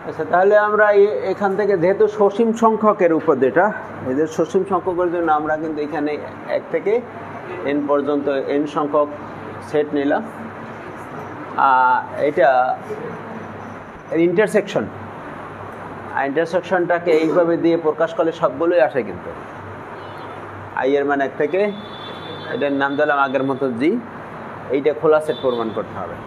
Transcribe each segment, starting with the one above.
আচ্ছা, তাহলে আমরা এখান থেকে যেহেতু সসীম সংখ্যকের উপর যেটা এদের সসীম সংখ্যকের জন্য আমরা কিন্তু এখানে 1 থেকে n পর্যন্ত n সংখ্যক সেট নিলাম। এটা ইন্টারসেকশনটাকে এইভাবে দিয়ে প্রকাশ করলে সবগুলোই আসে, কিন্তু i এর মান 1 থেকে, এটার নাম দিলাম আগের মতো জি, এইটা খোলা সেট প্রমাণ করতে হবে।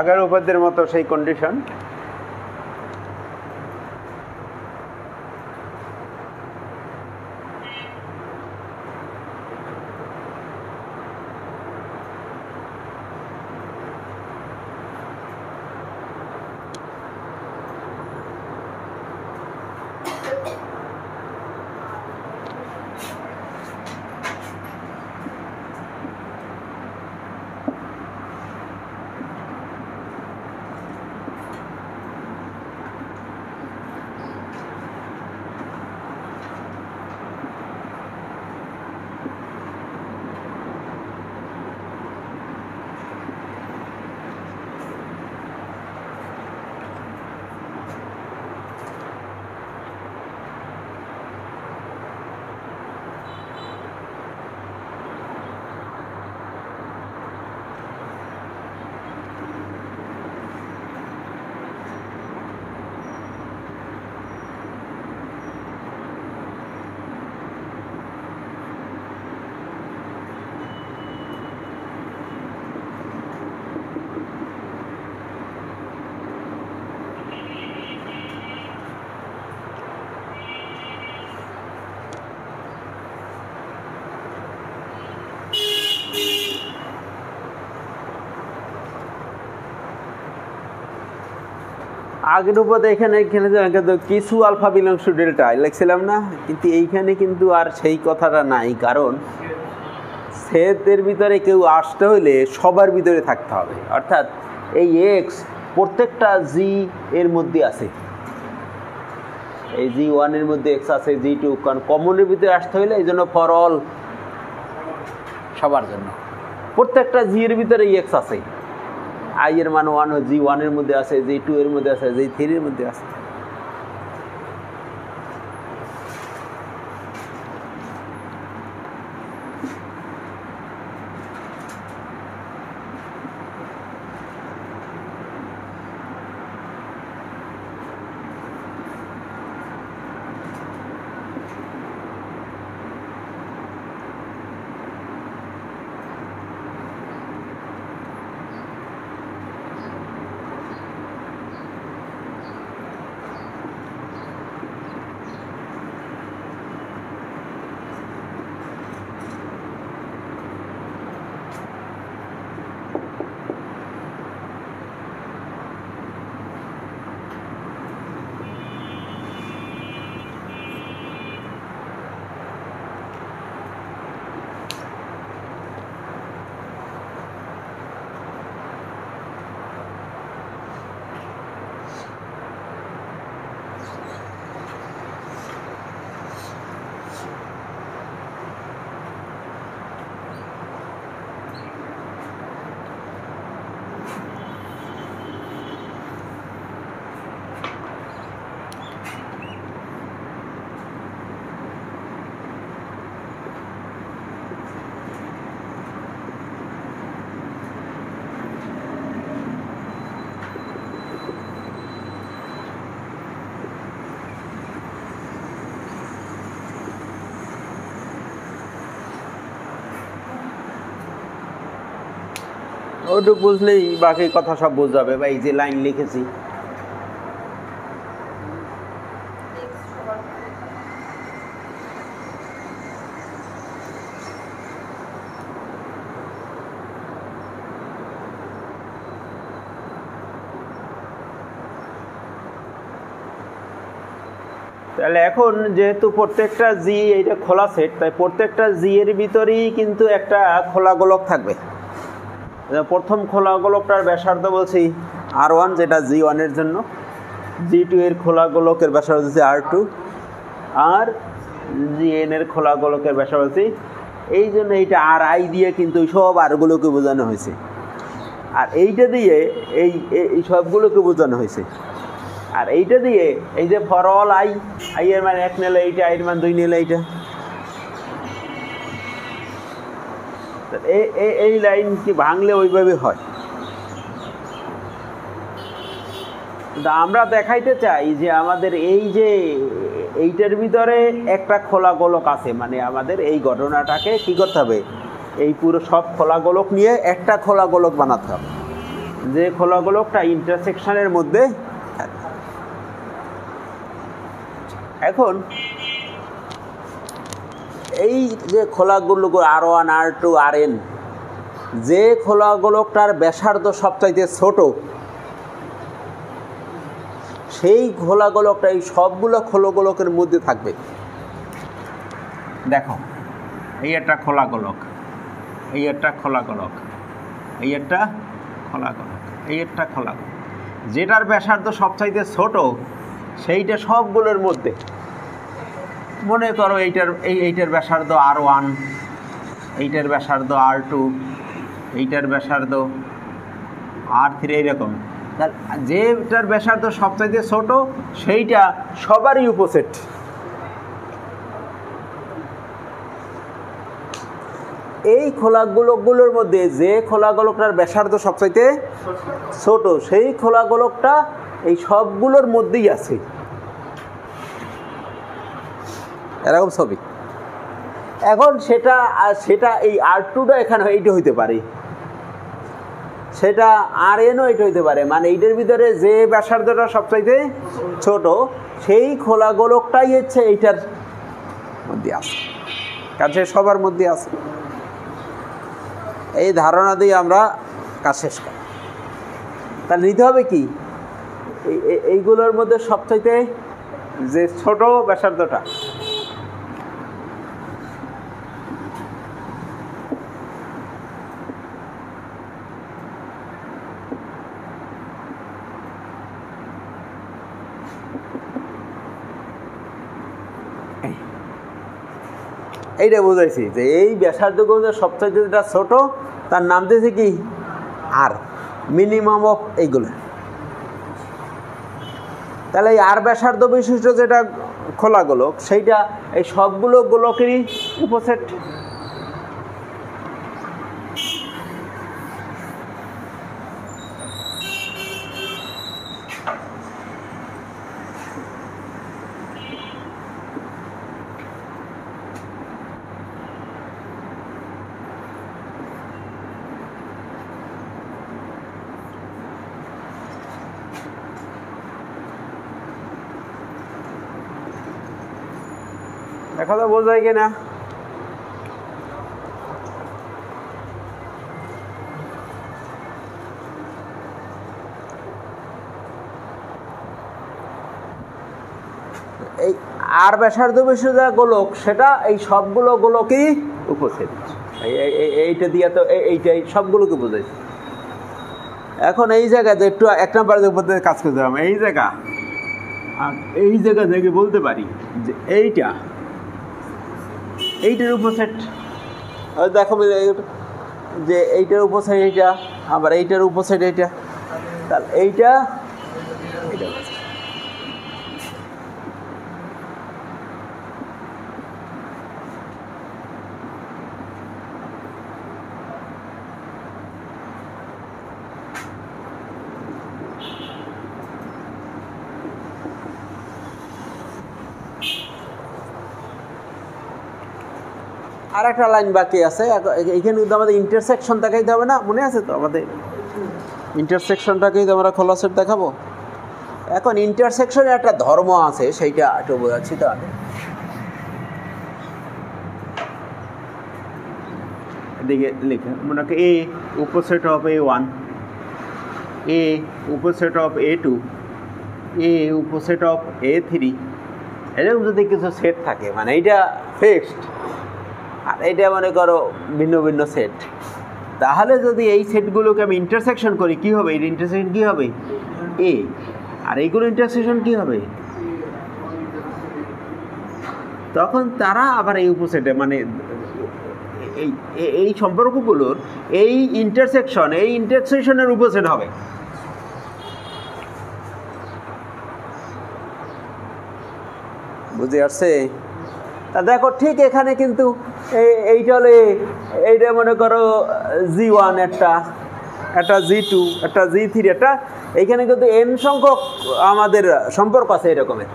আগের উপপাদ্যের মতো সেই কন্ডিশন। আগের উপরে এখানে কিছু আলফা বিলংস টু ডেল্টা লিখছিলাম না, কিন্তু এইখানে কিন্তু আর সেই কথাটা নাই, কারণ সেটের ভিতরে কেউ আসতে হলে সবার ভিতরে থাকতে হবে, অর্থাৎ এই এক্স প্রত্যেকটা জি এর মধ্যে আছে, এই জি ওয়ানের মধ্যে এক্স আছে, জি টু, কারণ কমনের ভিতরে আসতে হলে এই জন্য ফর অল, সবার জন্য প্রত্যেকটা জি এর ভিতরে এক্স আছে, আই এর মান 1 জি ওয়ানের মধ্যে আছে, জি টু এর মধ্যে আছে, জি থ্রি এর মধ্যে আছে। ওটুকু বুঝলেই বাকি কথা সব বুঝ যাবে। বা এই যে লাইন লিখেছি, তাহলে এখন যেহেতু প্রত্যেকটা জি এইটা খোলা সেট, তাই প্রত্যেকটা জি এর ভিতরেই কিন্তু একটা খোলা গোলক থাকবে। প্রথম খোলা গোলকটার ব্যাসার্ধ বলছি R1, যেটা G1 এর জন্য। G2 এর খোলা গোলকের ব্যাসার্ধ হচ্ছে R2, আর Gn এর খোলা গোলকের ব্যাসার্ধ হচ্ছে, এই জন্য এইটা Ri দিয়ে কিন্তু সব আরগুলোকে বোঝানো হয়েছে, আর এইটা দিয়ে এই সবগুলোকে বোঝানো হয়েছে। আর এইটা দিয়ে এই যে ফর অল আই এর মান 1 নিলে এইটা, আই এর মান 2 নিলে এইটা, এই লাইন কি ভাঙলে ওইভাবে হয়। আমরা দেখাইতে চাই যে আমাদের এই যে এইটার ভিতরে একটা খোলা গোলক আছে, মানে আমাদের এই ঘটনাটাকে কি করতে হবে, এই পুরো সব খোলা গোলক নিয়ে একটা খোলা গোলক বানাতে হবে, যে খোলা গোলকটা ইন্টারসেকশনের মধ্যে। এখন এই যে খোলাগুলো R1, R2, Rn, যে খোলা গোলকটার ব্যাসার্ধ সবচাইতে ছোট, সেই খোলা গোলকটা এই সবগুলো খোলা গোলকের মধ্যে থাকবে। দেখো, এই একটা খোলা গোলক, এই একটা খোলা গোলক, এই একটা খোলা গোলক, এই একটা খোলা গোলক, যেটার ব্যাসার্ধ সবচাইতে ছোট সেইটা সবগুলোর মধ্যে। মনে করো এইটার ব্যাসার্ধ R1, এইটার ব্যাসার্ধ R2, এইটার ব্যাসার্ধ R3, এইরকম। যেটার ব্যাসার্ধ সবচাইতে ছোট সেইটা সবারই উপসেট। এই খোলা গোলকগুলোর মধ্যে যে খোলা গোলকটার ব্যাসার্ধ সবচাইতে ছোট, সেই খোলা গোলকটা এই সবগুলোর মধ্যেই আছে, এরকম ছবি। এখন সেটা এই R2টা এখানে এইটা হইতে পারে, সেটা Rnও এটা হইতে পারে, মানে এইটার ভিতরে যে ব্যাসার্ধটা সবচাইতে ছোট সেই খোলা গোলকটাই হচ্ছে এইটার মধ্যে আছে, কারণ সে সবার মধ্যে আছে। এই ধারণা দিয়ে আমরা কাজ শেষ করি। তাহলে নিতে হবে কি, এইগুলোর মধ্যে সবচাইতে যে ছোট ব্যাসার্ধটা, এইটা বুঝাইছি যে এই ব্যাসার্ধগুলো সবচাইতে যেটা ছোট তার নাম দিয়েছে কি আর, মিনিমাম অফ এইগুলো। তাহলে এই আর ব্যাসার্ধ বিশিষ্ট যেটা খোলা গোলক, সেইটা এই সবগুলো গোলকেরই উপসেট। দেখা তো বোঝায় কিনা? এই আর ব্যাসার্ধ বিশিষ্ট যা গোলক সেটা এই সবগুলো গোলকই উপসেট। এইটা দিয়ে তো এইটাই সবগুলোকে বোঝাইছে। এখন এই জায়গাতে একটু 1 নম্বরের উপর কাজ করতে হবে। এই জায়গা আর এই জায়গা থেকে বলতে পারি যে এইটার উপসেট। দেখো যে এইটার উপসেট এইটা, আবার এইটার উপসেট এইটা, তাহলে এইটা আর একটা লাইন বাকি আছে। এইখানে কিন্তু আমাদের ইন্টারসেকশন দেখাইতে হবে না, মনে আছে তো? আমাদের ইন্টারসেকশনটাকেই তো আমরা খোলা সেট দেখাবো। এখন ইন্টারসেকশনে একটা ধর্ম আছে, সেইটা একটু বোঝাচ্ছি। তাহলে এদিকে লিখে মনে করি এ উপসেট অফ A1, এ উপসেট অফ A2, এ উপসেট অফ A3, এরকম যদি কিছু সেট থাকে, মানে এইটা ফিক্সড আর এইটা মনে করো ভিন্ন ভিন্ন সেট, তাহলে যদি এই সেটগুলোকে আমি ইন্টারসেকশন করি কি হবে? এর ইন্টারসেকশন কি হবে? এ। আর এইগুলো ইন্টারসেকশন কি হবে? তখন তারা আবার এই উপসেটে, মানে এই সম্পর্কগুলোর এই ইন্টারসেকশনের উপসেট হবে। বুঝে আসছে? তা দেখো ঠিক এখানে কিন্তু এইটা হলে এইটা মনে করো G1 একটা G2 একটা G3 একটা, এইখানে কিন্তু n সংখ্যক আমাদের সম্পর্ক আছে এরকমের।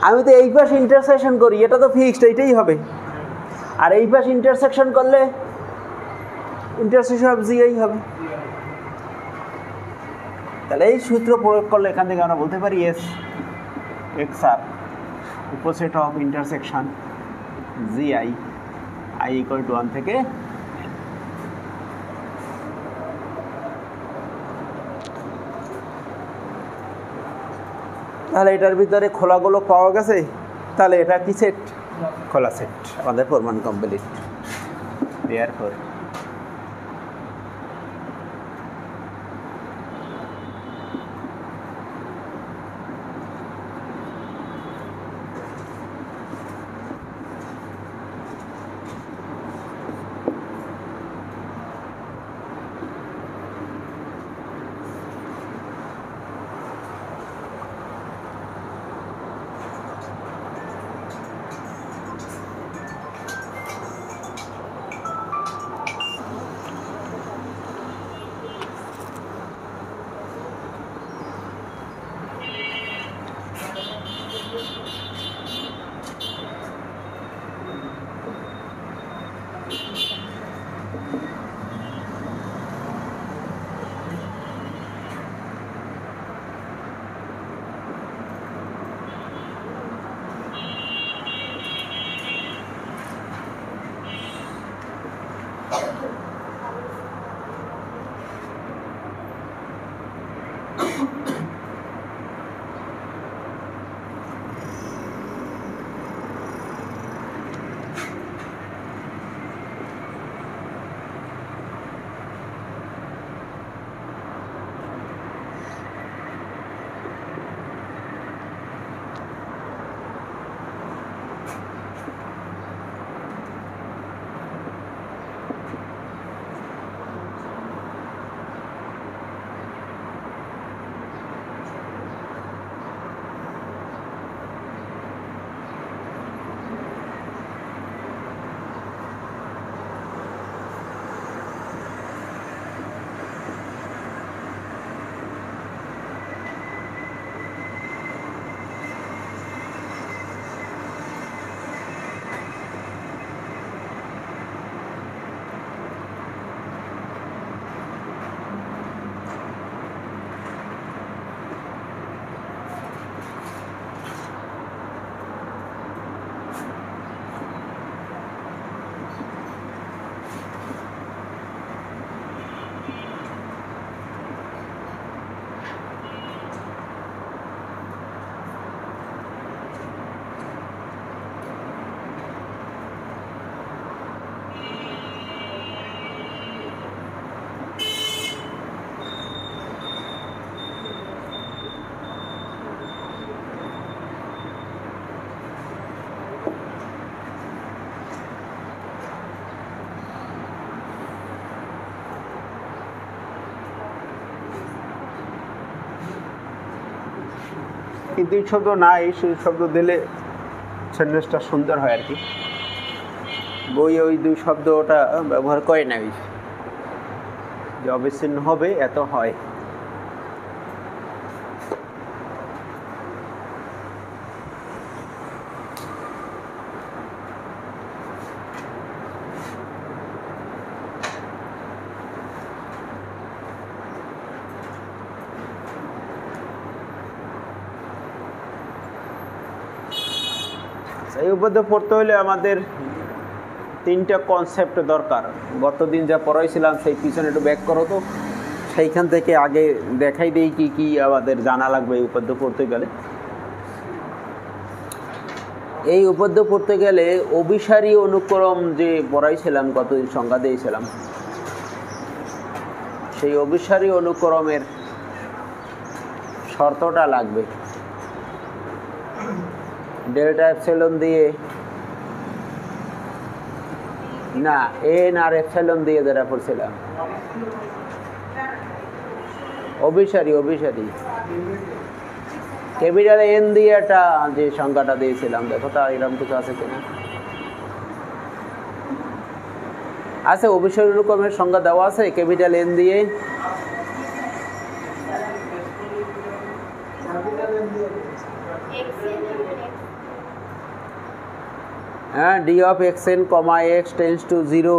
আমি তো এই পাশে ইন্টারসেকশন করি, এটা তো ফিক্সড, এইটাই হবে। আর এই পাশে ইন্টারসেকশন করলে ইন্টারসেকশন অফ Gi হবে। তাহলে এই সূত্র প্রয়োগ করলে এখান থেকে আমরা বলতে পারি এস এক্স আর উপসেট of intersection Gi i equal to 1 থেকে তাহলে এটার ভিতরে খোলাগুলো পাওয়া গেছে। তাহলে এটা কি সেট? খোলা সেট। আমাদের প্রমাণ কমপ্লিট। দেয়ারফর এই দুই শব্দ নাই, সেই শব্দ দিলে সেন্টেন্সটা সুন্দর হয় আর কি। বই ওই দুই শব্দটা ব্যবহার করে না, যে অবিচ্ছিন্ন হবে এত হয়। এই উপপাদ্য পড়তে হলে আমাদের তিনটা কনসেপ্ট দরকার। গতদিন যা পড়াইছিলাম সেই পিছনে একটু ব্যাক করো তো, সেইখান থেকে আগে দেখাই দেই কি কি আমাদের জানা লাগবে এই উপপাদ্য পড়তে গেলে। এই উপদ্য পড়তে গেলে অভিসারী অনুক্রম যে পড়াইছিলাম, কতদিন সংজ্ঞা দিয়েছিলাম, সেই অভিসারী অনুক্রমের শর্তটা লাগবে। ডেল্টা এপসাইলন দিয়ে না, এন আর এপসাইলন দিয়ে যেটা পড়ছিলাম, অভিসারী ক্যাপিটাল এন দিয়ে একটা যে সংখ্যাটা দিয়েছিলাম, দেখো তা এরকম কিছু আছে কিনা। আছে, অভিসারী অনুক্রমের সংখ্যা দেওয়া আছে ক্যাপিটাল এন দিয়ে। হ্যাঁ, D of X N comma x tends two 0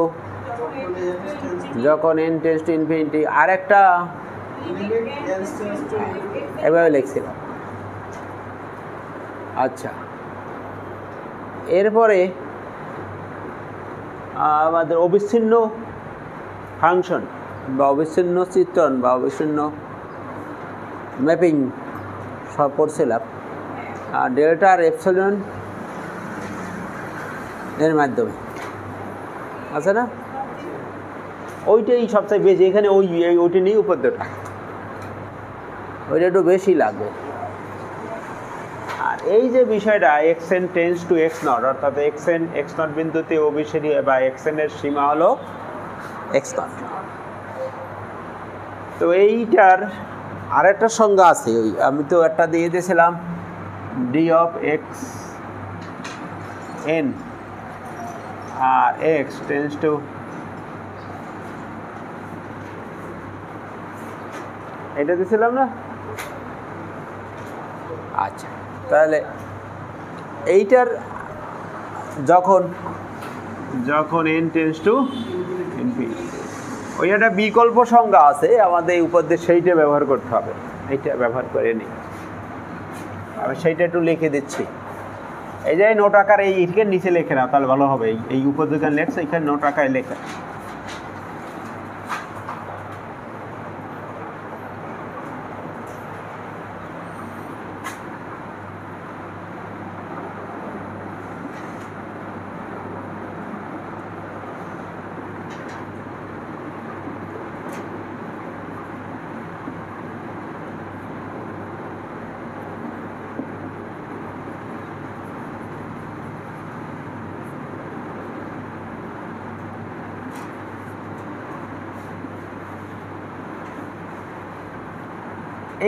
যখন এন টেন্স টু ইনফিনিটি। আর একটা এভাবে লিখছিলাম। আচ্ছা, এরপরে আমাদের অবিচ্ছিন্ন ফাংশন বা অবিচ্ছিন্ন চিত্রণ বা অবিচ্ছিন্ন ম্যাপিং সব পড়ছিলাম ডেল্টা আর এপসিলন এর মাধ্যমে, আছে না? ওইটাই সবচেয়ে বেশি এখানে, ওইটা নিয়ে উপদ্যটা, ওইটা একটু বেশি লাগবে। আর এই যে বিষয়টা x N tends to x not, অর্থাৎ এক্স নট বিন্দুতে অভিসারী বা এক্স এর সীমা হলো এক্স নট। তো এইটার আরেকটা সংজ্ঞা আছে, ওই আমি তো একটা দিয়ে দিয়েছিলাম, D of X N R X tends to এটা দিয়েছিলাম না? আচ্ছা, তাহলে এইটার যখন এন টেন্স টু ইনফিনিটি, ওই একটা বিকল্প সংজ্ঞা আছে আমাদের এই উপদেশ, সেইটা ব্যবহার করতে হবে। এইটা ব্যবহার করে নিই, আমি সেইটা একটু লিখে দিচ্ছি। এই যে নোট আকার এইখানে নিচে লেখে না, তাহলে ভালো হবে। এই উপদেশন লেখছে এখানে নোট আকারে লেখা।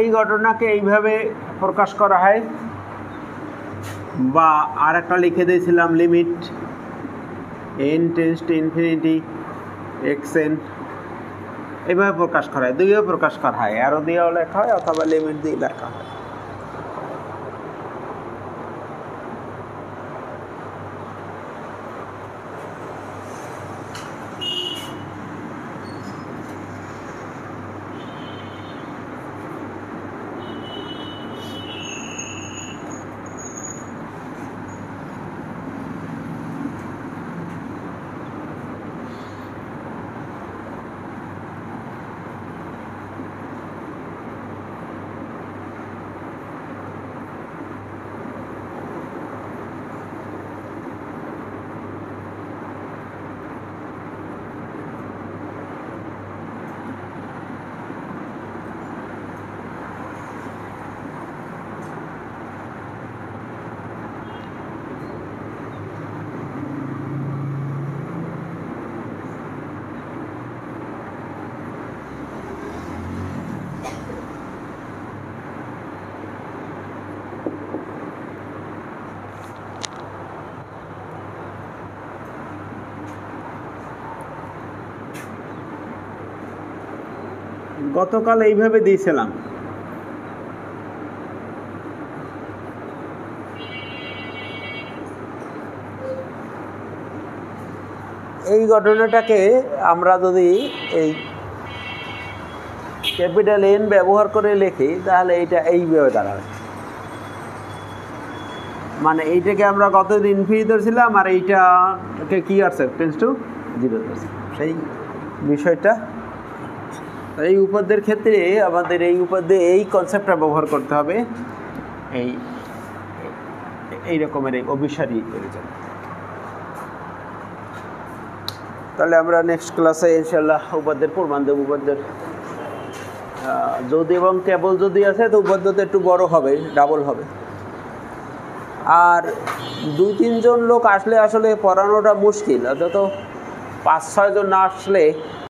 এই ঘটনাকে এইভাবে প্রকাশ করা হয়, বা আর একটা লিখে দিয়েছিলাম limit N tends to infinity x N, এইভাবে প্রকাশ করা হয়। দুইভাবে প্রকাশ করা হয়, অ্যারো দিয়েও লেখা হয় অথবা লিমিট দিয়ে লেখা হয়। গতকাল এইভাবে দিয়েছিলাম। এই ঘটনাটাকে আমরা যদি এই ক্যাপিটাল এন ব্যবহার করে লিখি তাহলে এইটা এইভাবে দাঁড়াবে, মানে এইটাকে আমরা কতদিন ইনফিনিটি ধরছিলাম আর এইটাকে কি আসছে টেন্স টু 0 ধরছি, সেই বিষয়টা। এই উপপাদ্যের ক্ষেত্রে আমাদের এই উপপাদ্যে এই কনসেপ্টটা ব্যবহার করতে হবে। এই এই রকমের অভিসারী হয়ে যাবে। তাহলে আমরা নেক্সট ক্লাসে ইনশাল্লাহ উপাদ্যের প্রমাণ দেব। উপাদ্যের যদি এবং কেবল যদি আছে তো উপাদ্যতে একটু বড় হবে, ডাবল হবে। আর 2-3 জন লোক আসলে আসলে পড়ানোটা মুশকিল, অন্তত 5-6 জন না আসলে